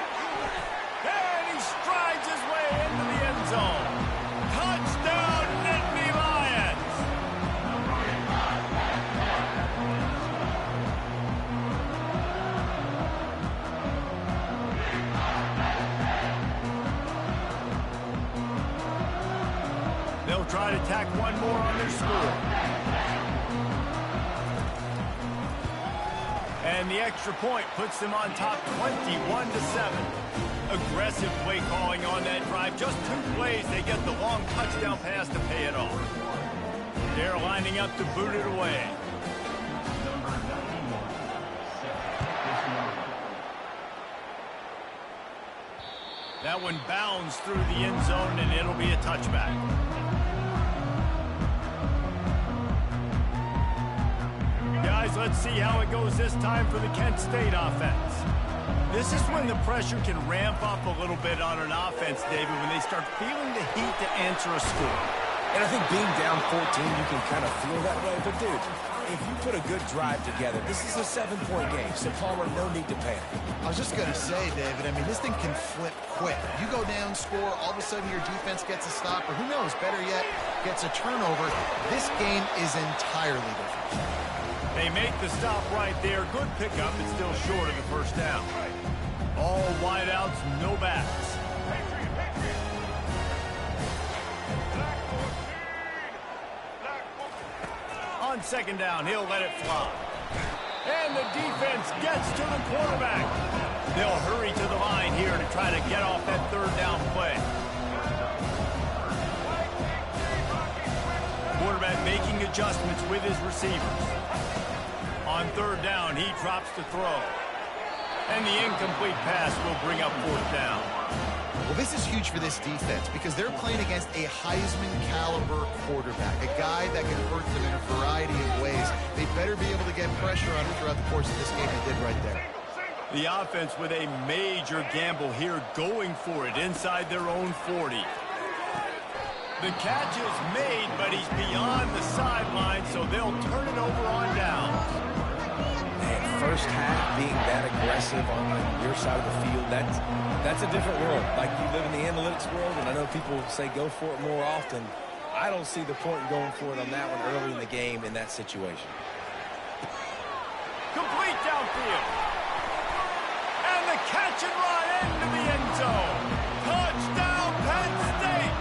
And he strides his way into the end zone. Touchdown, Nittany Lions! They'll try to tack one more on their score. And the extra point puts them on top 21-7. Aggressive play calling on that drive. Just 2 plays, they get the long touchdown pass to pay it off. They're lining up to boot it away. That one bounds through the end zone, and it'll be a touchback. Guys, let's see how it goes this time for the Kent State offense. This is when the pressure can ramp up a little bit on an offense, David, when they start feeling the heat to answer a score. And I think being down 14, you can kind of feel that way. But, dude, if you put a good drive together, this is a 7-point game. So, Palmer, no need to panic. I was just going to say, David, I mean, this thing can flip quick. You go down, score, all of a sudden your defense gets a stop, or who knows, better yet, gets a turnover. This game is entirely different. They make the stop right there. Good pickup, but still short of the first down. All wideouts, no backs. On second down, he'll let it fly. And the defense gets to the quarterback. They'll hurry to the line here to try to get off that third down play. Quarterback making adjustments with his receivers. On third down, he drops to throw. And the incomplete pass will bring up fourth down. Well, this is huge for this defense because they're playing against a Heisman-caliber quarterback, a guy that can hurt them in a variety of ways. They better be able to get pressure on him throughout the course of this game. They did right there. The offense with a major gamble here, going for it inside their own 40. The catch is made, but he's beyond the sideline, so they'll turn it over on downs. And first half being that aggressive on your side of the field, that's a different world. Like, you live in the analytics world, and I know people say go for it more often. I don't see the point in going for it on that one early in the game in that situation. Complete downfield. And the catch and run into the end zone. Touchdown, Penn State.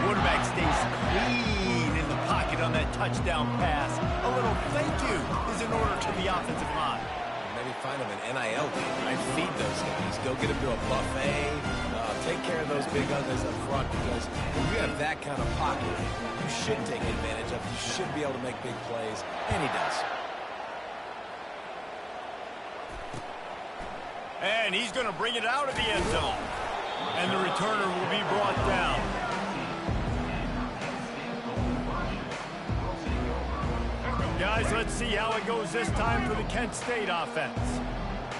Quarterback stays clean in the pocket on that touchdown pass. A little thank you is in order to the offensive line. Maybe find them an NIL game, right? Feed those guys. Go get them to a buffet. Take care of those big uglies up front, because when you have that kind of pocket, you should take advantage of. You should be able to make big plays, and he does. And he's going to bring it out of the end zone. And the returner will be brought down. Guys, let's see how it goes this time for the Kent State offense.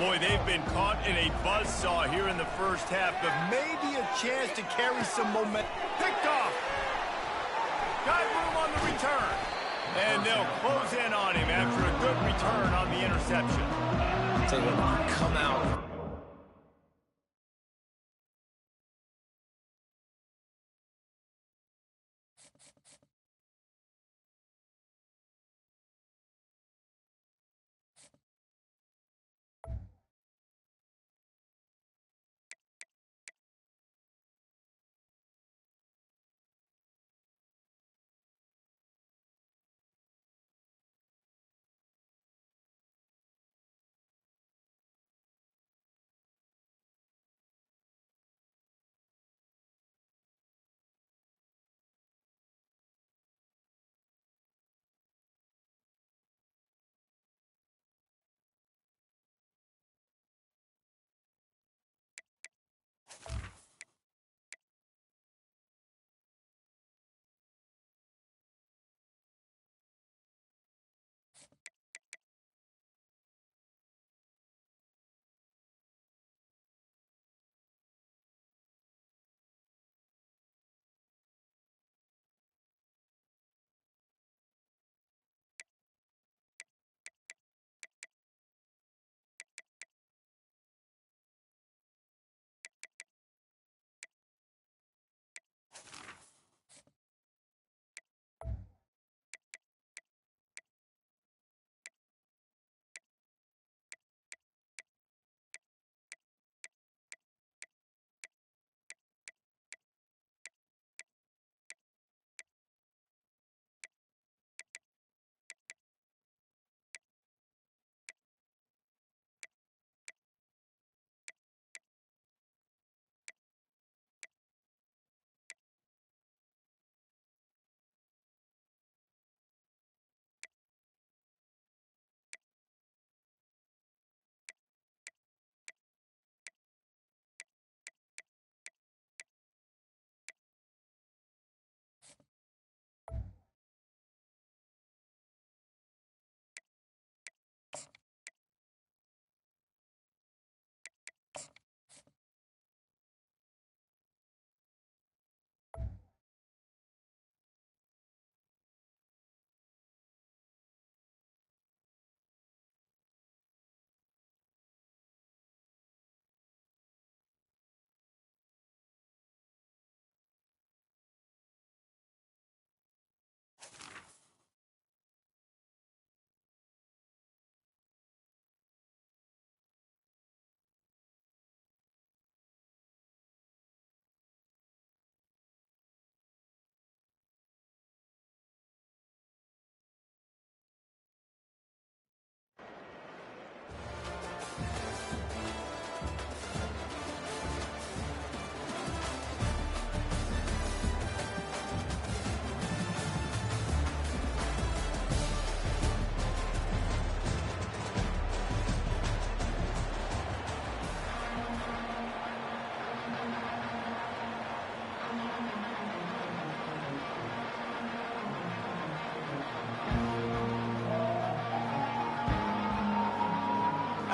Boy, they've been caught in a buzzsaw here in the first half, but maybe a chance to carry some momentum. Picked off. Got room on the return. And they'll close in on him after a good return on the interception. I'll tell you what, when you come out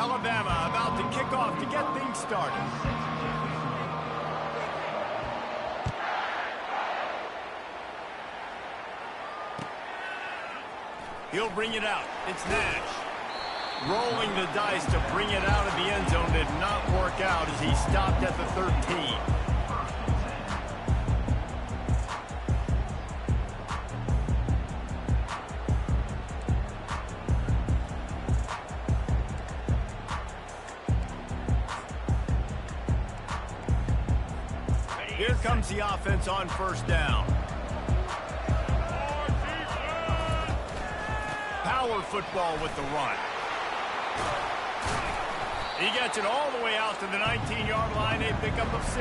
Alabama about to kick off to get things started. He'll bring it out. It's Nash. Rolling the dice to bring it out of the end zone did not work out as he stopped at the 13. Here comes the offense on first down. Power football with the run. He gets it all the way out to the 19-yard line, a pickup of 6.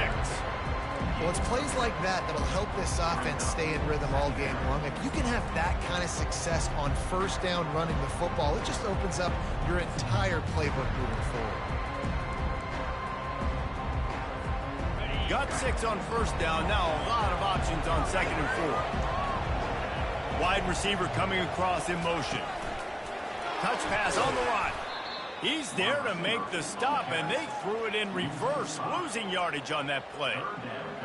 Well, it's plays like that that'll help this offense stay in rhythm all game long. If you can have that kind of success on first down running the football, it just opens up your entire playbook moving forward. Got 6 on first down. Now a lot of options on 2nd and 4. Wide receiver coming across in motion. Touch pass on the run. He's there to make the stop, and they threw it in reverse, losing yardage on that play.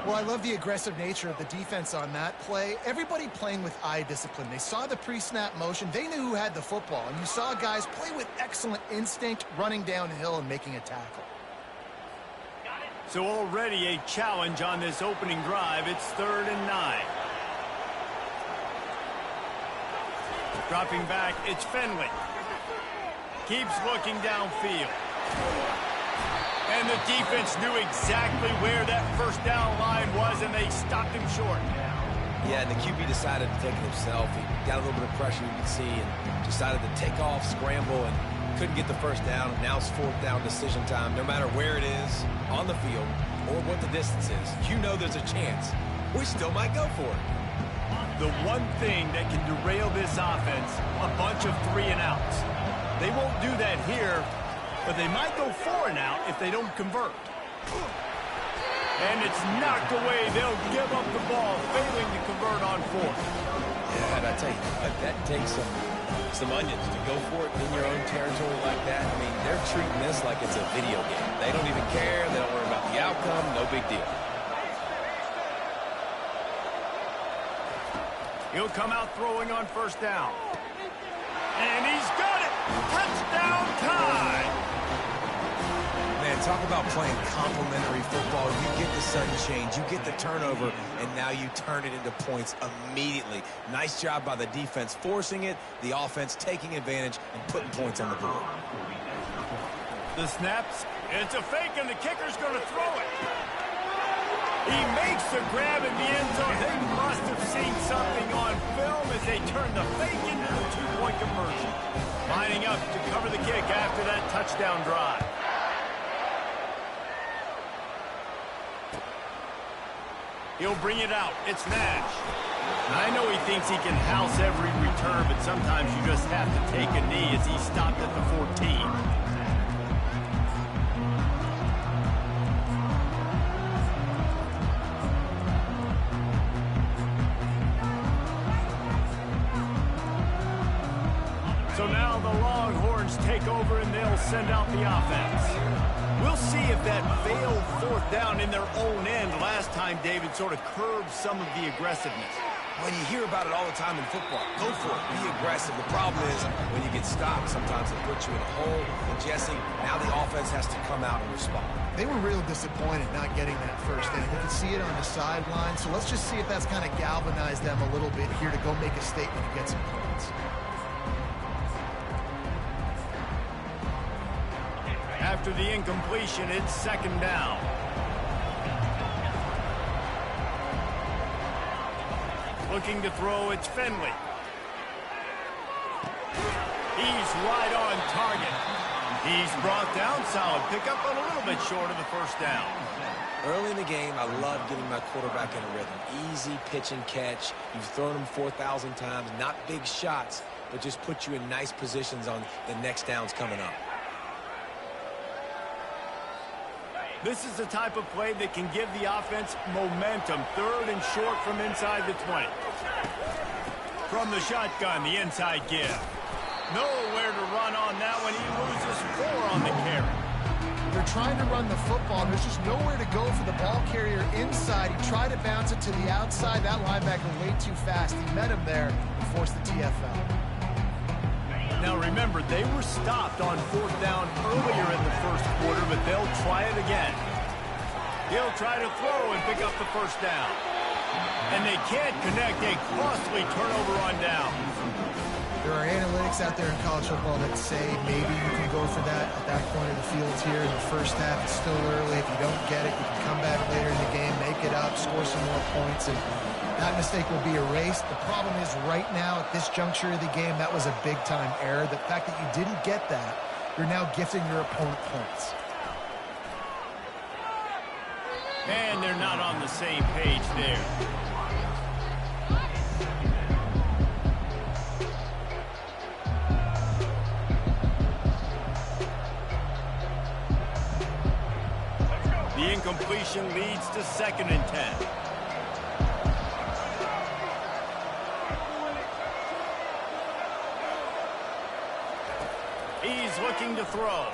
Well, I love the aggressive nature of the defense on that play. Everybody playing with eye discipline. They saw the pre-snap motion. They knew who had the football, and you saw guys play with excellent instinct, running downhill and making a tackle. So already a challenge on this opening drive. It's 3rd and 9. Dropping back, it's Fenwick. Keeps looking downfield. And the defense knew exactly where that first down line was, and they stopped him short. Yeah, and the QB decided to take it himself. He got a little bit of pressure, you can see, and decided to take off, scramble, and couldn't get the first down. Now it's 4th down decision time. No matter where it is on the field or what the distance is, you know there's a chance. We still might go for it. The one thing that can derail this offense, a bunch of 3 and outs. They won't do that here, but they might go 4 and out if they don't convert. And it's knocked away. They'll give up the ball, failing to convert on 4th. Yeah, and I tell you, that takes some onions to go for it in your own territory like that. I mean, they're treating this like it's a video game. They don't even care. They don't worry about the outcome. No big deal. He'll come out throwing on first down. And he's got it! Touchdown time! Man, talk about playing complementary football. You get the sudden change, you get the turnover, and now you turn it into points immediately. Nice job by the defense forcing it, the offense taking advantage and putting points on the board. The snaps, it's a fake, and the kicker's going to throw it. He makes the grab in the end zone. They must have seen something on film as they turn the fake into the 2-point conversion. Lining up to cover the kick after that touchdown drive. He'll bring it out. It's Nash. I know he thinks he can house every return, but sometimes you just have to take a knee as he stopped at the 14. So now the Longhorns take over and they'll send out the offense. We'll see if that failed 4th down in their own end last time, David, sort of curbed some of the aggressiveness. Well, you hear about it all the time in football. Go for it. Be aggressive. The problem is when you get stopped, sometimes it puts you in a hole. And Jesse, now the offense has to come out and respond. They were real disappointed not getting that first down. You can see it on the sideline. So let's just see if that's kind of galvanized them a little bit here to go make a statement and get some points. After the incompletion, it's 2nd down. Looking to throw, it's Fenwick. He's right on target. He's brought down solid pickup, but a little bit short of the first down. Early in the game, I love getting my quarterback in a rhythm. Easy pitch and catch. You've thrown them 4,000 times. Not big shots, but just put you in nice positions on the next downs coming up. This is the type of play that can give the offense momentum. 3rd and short from inside the 20. From the shotgun, the inside give. Nowhere to run on that one. He loses 4 on the carry. They're trying to run the football. There's just nowhere to go for the ball carrier inside. He tried to bounce it to the outside. That linebacker way too fast. He met him there and forced the TFL. Now remember, they were stopped on 4th down earlier in the first quarter, but they'll try it again. He'll try to throw and pick up the first down. And they can't connect a costly turnover on down. There are analytics out there in college football that say maybe you can go for that at that point of the field here in the first half. It's still early. If you don't get it, you can come back later in the game, make it up, score some more points, and that mistake will be erased. The problem is right now at this juncture of the game, that was a big-time error. The fact that you didn't get that, you're now gifting your opponent points. And they're not on the same page there. The incompletion leads to 2nd and 10. He's looking to throw.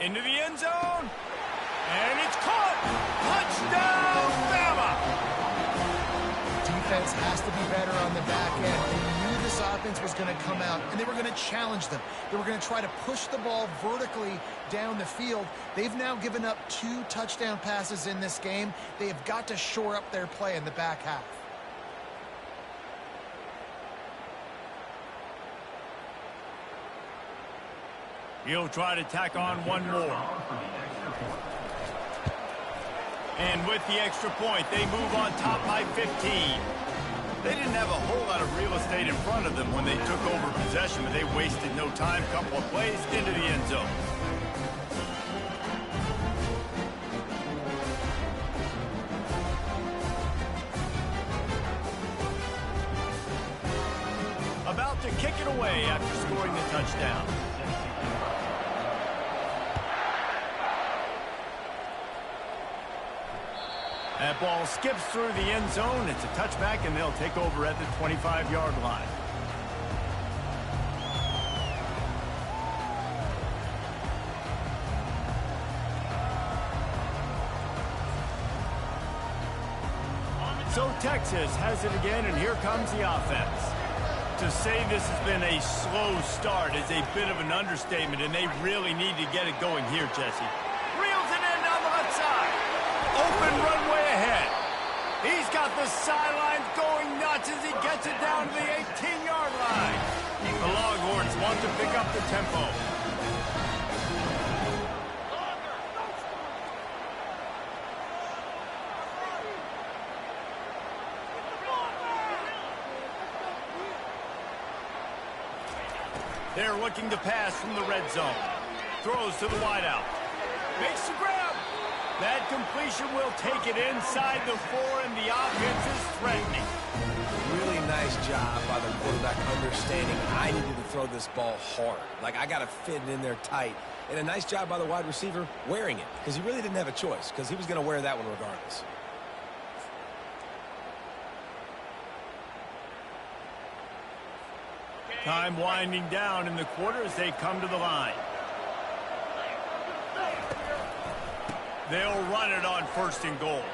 Into the end zone. And it's caught! Touchdown, Bama! Defense has to be better on the back end. They knew this offense was going to come out, and they were going to challenge them. They were going to try to push the ball vertically down the field. They've now given up 2 touchdown passes in this game. They have got to shore up their play in the back half. He'll try to tack on one more. And with the extra point, they move on top by 15. They didn't have a whole lot of real estate in front of them when they took over possession, but they wasted no time. Couple of plays into the end zone. About to kick it away after scoring the touchdown. That ball skips through the end zone. It's a touchback, and they'll take over at the 25-yard line. So Texas has it again, and here comes the offense. To say this has been a slow start is a bit of an understatement, and they really need to get it going here, Jesse. Reels it in down the left side. Open runway ahead. He's got the sidelines going nuts as he gets it down to the 18-yard line. The Longhorns want to pick up the tempo. They're looking to pass from the red zone. Throws to the wideout. Makes the grab. That completion will take it inside the 4, and the offense is threatening. Really nice job by the quarterback understanding I needed to throw this ball hard. Like, I got to fit it in there tight. And a nice job by the wide receiver wearing it, because he really didn't have a choice, because he was going to wear that one regardless. Time winding down in the quarter as they come to the line. They'll run it on 1st and goal.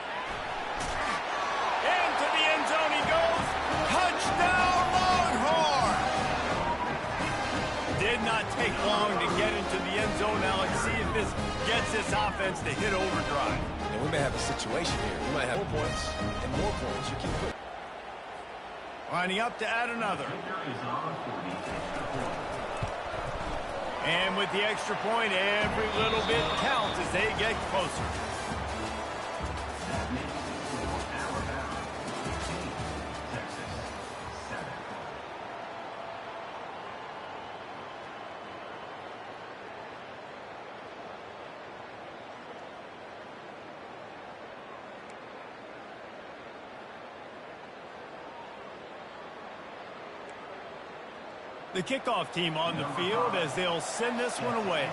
Into the end zone he goes. Touchdown, Longhorn! Did not take long to get into the end zone. Now let's see if this gets this offense to hit overdrive. And we may have a situation here. We might have more points and more points. You keep putting. Lining up to add another. And with the extra point, every little bit counts as they get closer. The kickoff team on the field as they'll send this one away.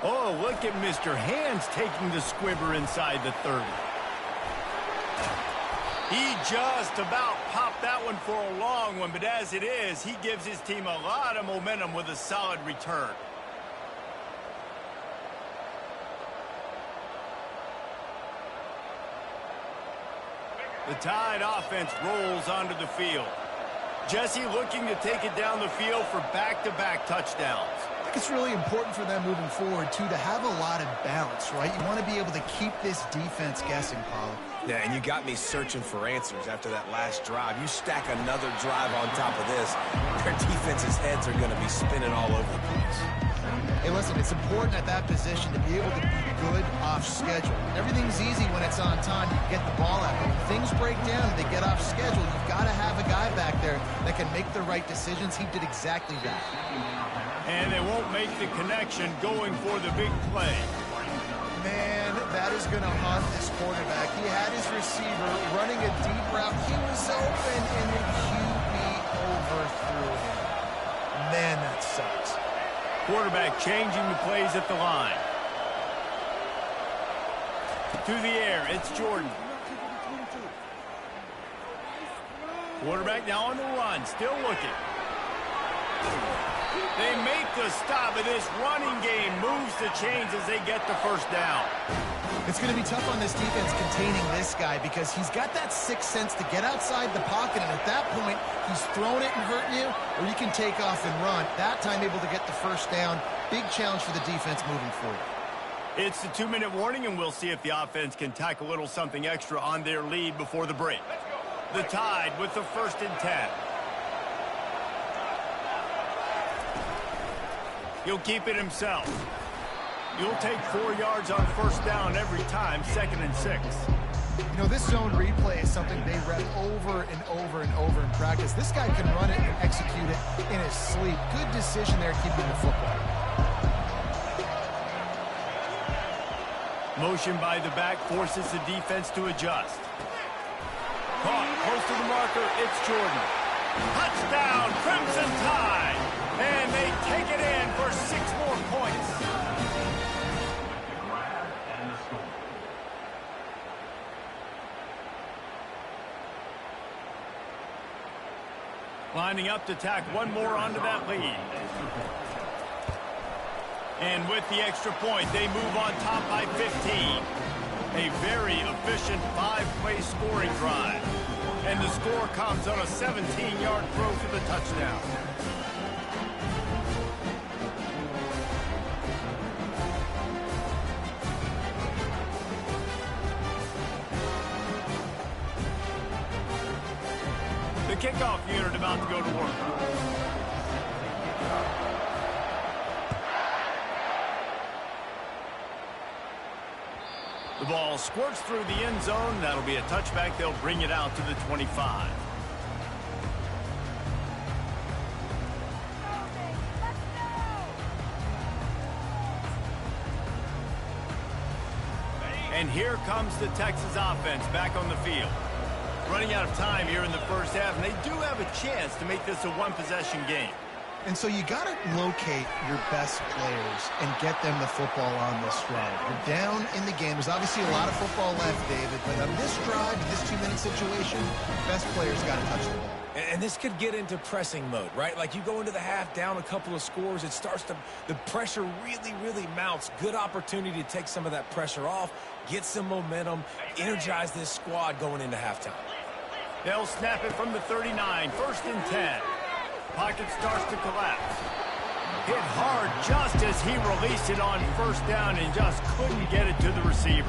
Oh, look at Mr. Hands taking the squibber inside the 30. He just about popped that one for a long one, but as it is, he gives his team a lot of momentum with a solid return. The Tide offense rolls onto the field. Jesse looking to take it down the field for back-to-back touchdowns. I think it's really important for them moving forward, too, to have a lot of balance, right? You want to be able to keep this defense guessing, Paulo. Yeah, and you got me searching for answers after that last drive. You stack another drive on top of this, their defense's heads are going to be spinning all over the place. Hey, listen, it's important at that position to be able to be good off schedule. Everything's easy when it's on time. You get the ball out. But when things break down, they get off schedule. You've got to have a guy back there that can make the right decisions. He did exactly that. And they won't make the connection going for the big play. Man, that is going to haunt this quarterback. He had his receiver running a deep route. He was open, and the QB overthrew him. Man, that sucks. Quarterback changing the plays at the line. To the air, it's Jordan. Quarterback now on the run, still looking. They make the stop, and this running game moves the chains as they get the first down. It's going to be tough on this defense containing this guy because he's got that sixth sense to get outside the pocket, and at that point, he's throwing it and hurting you, or you can take off and run. That time able to get the first down. Big challenge for the defense moving forward. It's the 2-minute warning, and we'll see if the offense can tack a little something extra on their lead before the break. The Tide with the 1st and 10. He'll keep it himself. You'll take 4 yards on first down every time, 2nd and 6. You know, this zone replay is something they rep over and over and over in practice. This guy can run it and execute it in his sleep. Good decision there keeping the football. Motion by the back forces the defense to adjust. Caught close to the marker, it's Jordan. Touchdown, Crimson Tide! And they take it in for 6 more points. Lining up to tack one more onto that lead. And with the extra point, they move on top by 15. A very efficient 5-play scoring drive. And the score comes on a 17-yard throw for the touchdown. The kickoff unit about to go to work. The ball squirts through the end zone. That'll be a touchback. They'll bring it out to the 25. And here comes the Texas offense back on the field. Running out of time here in the first half, and they do have a chance to make this a one-possession game. And so you got to locate your best players and get them the football on this drive. You're down in the game. There's obviously a lot of football left, David, but on this drive, this 2-minute situation, best players got to touch the ball. And this could get into pressing mode, right? Like you go into the half down a couple of scores, it starts to, the pressure really mounts. Good opportunity to take some of that pressure off, get some momentum, energize this squad going into halftime. They'll snap it from the 39, 1st and 10. Pocket starts to collapse. Hit hard just as he released it on first down and just couldn't get it to the receiver.